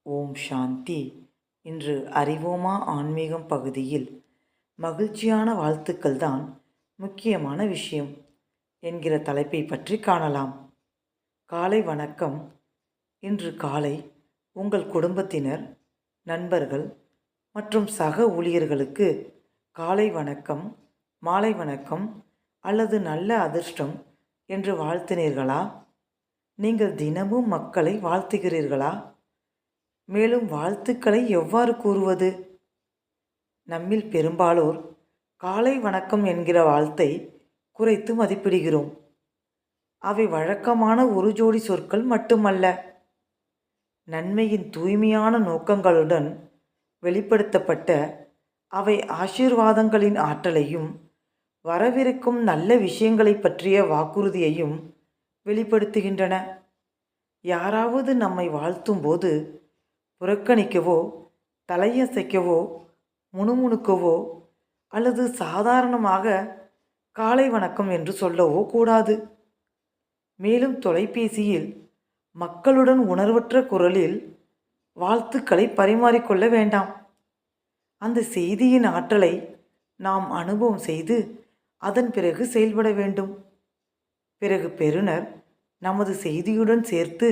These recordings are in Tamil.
ஓம் சாந்தி. இன்று அறிவோமா ஆன்மீகம் பகுதியில் மகிழ்ச்சியான வாழ்த்துக்கள் தான் முக்கியமான விஷயம் என்கிற தலைப்பை பற்றி காணலாம். காலை வணக்கம். இன்று காலை உங்கள் குடும்பத்தினர், நண்பர்கள் மற்றும் சக ஊழியர்களுக்கு காலை வணக்கம், மாலை வணக்கம் அல்லது நல்ல அதிர்ஷ்டம் என்று வாழ்த்தினீர்களா? நீங்கள் தினமும் மக்களை வாழ்த்துகிறீர்களா? மேலும் வாழ்த்துக்களை எவ்வாறு கூறுவது? நம்மில் பெரும்பாலோர் காலை வணக்கம் என்கிற வாழ்த்தை குறைத்து மதிப்பிடுகிறோம். அவை வழக்கமான ஒரு ஜோடி சொற்கள் மட்டுமல்ல, நன்மையின் தூய்மையான நோக்கங்களுடன் வெளிப்படுத்தப்பட்ட அவை ஆசீர்வாதங்களின் ஆற்றலையும் வரவிருக்கும் நல்ல விஷயங்களை பற்றிய வாக்குறுதியையும் வெளிப்படுத்துகின்றன. யாராவது நம்மை வாழ்த்தும் போது புறக்கணிக்கவோ, தலையசைக்கவோ, முணுமுணுக்கவோ அல்லது சாதாரணமாக காலை வணக்கம் என்று சொல்லவோ கூடாது. மேலும் தொலைபேசியில் மக்களுடன் உணர்வற்ற குரலில் வாழ்த்துக்களை பரிமாறிக்கொள்ள வேண்டாம். அந்த செய்தியின் ஆற்றலை நாம் அனுபவம் செய்து அதன் பிறகு செயல்பட வேண்டும். பிறகு பெறுநர் நமது செய்தியுடன் சேர்த்து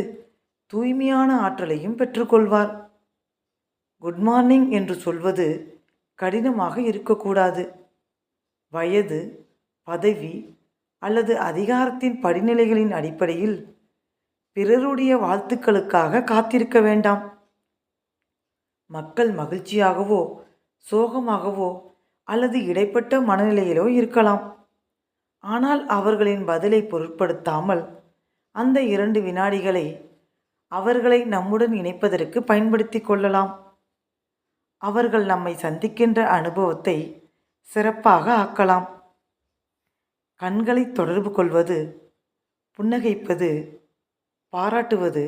தூய்மையான ஆற்றலையும் பெற்றுக்கொள்வார். குட் மார்னிங் என்று சொல்வது கடினமாக இருக்கக்கூடாது. வயது, பதவி அல்லது அதிகாரத்தின் படிநிலைகளின் அடிப்படையில் பிறருடைய வாழ்த்துக்களுக்காக காத்திருக்க வேண்டாம். மக்கள் மகிழ்ச்சியாகவோ, சோகமாகவோ அல்லது இடைப்பட்ட மனநிலையிலோ இருக்கலாம். ஆனால் அவர்களின் பதிலை பொருட்படுத்தாமல் அந்த 2 வினாடிகளை அவர்களை நம்முடன் இணைப்பதற்கு பயன்படுத்தி கொள்ளலாம். அவர்கள் நம்மை சந்திக்கின்ற அனுபவத்தை சிறப்பாக ஆக்கலாம். கண்களை தொடர்பு கொள்வது, புன்னகைப்பது, பாராட்டுவது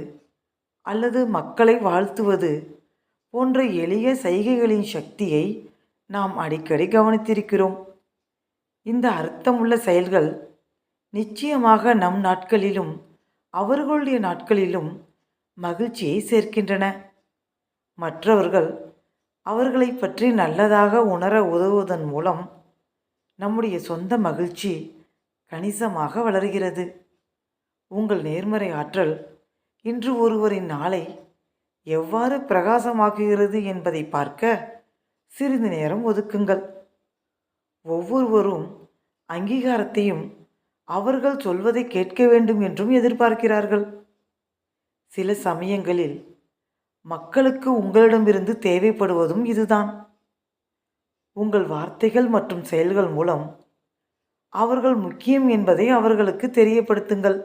அல்லது மக்களை வாழ்த்துவது போன்ற எளிய சைகைகளின் சக்தியை நாம் அடிக்கடி கவனித்திருக்கிறோம். இந்த அர்த்தமுள்ள செயல்கள் நிச்சயமாக நம் நாட்களிலும் அவர்களுடைய நாட்களிலும் மகிழ்ச்சியை சேர்க்கின்றன. மற்றவர்கள் அவர்களை பற்றி நல்லதாக உணர உதவுவதன் மூலம் நம்முடைய சொந்த மகிழ்ச்சி கணிசமாக வளர்கிறது. உங்கள் நேர்மறை ஆற்றல் இன்று ஒருவரின் நாளை எவ்வாறு பிரகாசமாக்குகிறது என்பதை பார்க்க சிறிது நேரம் ஒதுக்குங்கள். ஒவ்வொருவரும் அங்கீகாரத்தையும் அவர்கள் சொல்வதை கேட்க வேண்டும் என்றும் எதிர்பார்க்கிறார்கள். சில சமயங்களில் மக்களுக்கு உங்களிடமிருந்து தேவைப்படுவதும் இதுதான். உங்கள் வார்த்தைகள் மற்றும் செயல்கள் மூலம் அவர்கள் முக்கியம் என்பதை அவர்களுக்கு தெரியப்படுத்துங்கள்.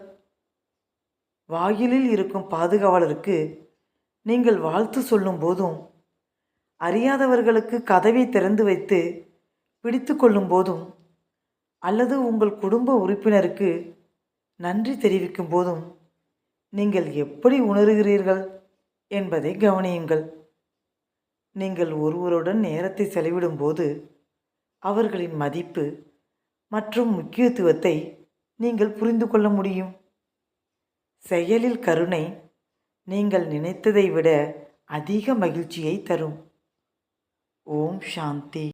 வாயிலில் இருக்கும் பாதுகாவலருக்கு நீங்கள் வாழ்த்து சொல்லும் போதும், அறியாதவர்களுக்கு கதவை திறந்து வைத்து பிடித்து கொள்ளும் போதும் அல்லது உங்கள் குடும்ப உறுப்பினருக்கு நன்றி தெரிவிக்கும் போதும் நீங்கள் எப்படி உணர்கிறீர்கள் என்பதை கவனியுங்கள். நீங்கள் ஒருவருடன் நேரத்தை செலவிடும்போது அவர்களின் மதிப்பு மற்றும் முக்கியத்துவத்தை நீங்கள் புரிந்து கொள்ள முடியும். செயலில் கருணை நீங்கள் நினைத்ததை விட அதிக மகிழ்ச்சியை தரும். ஓம் சாந்தி.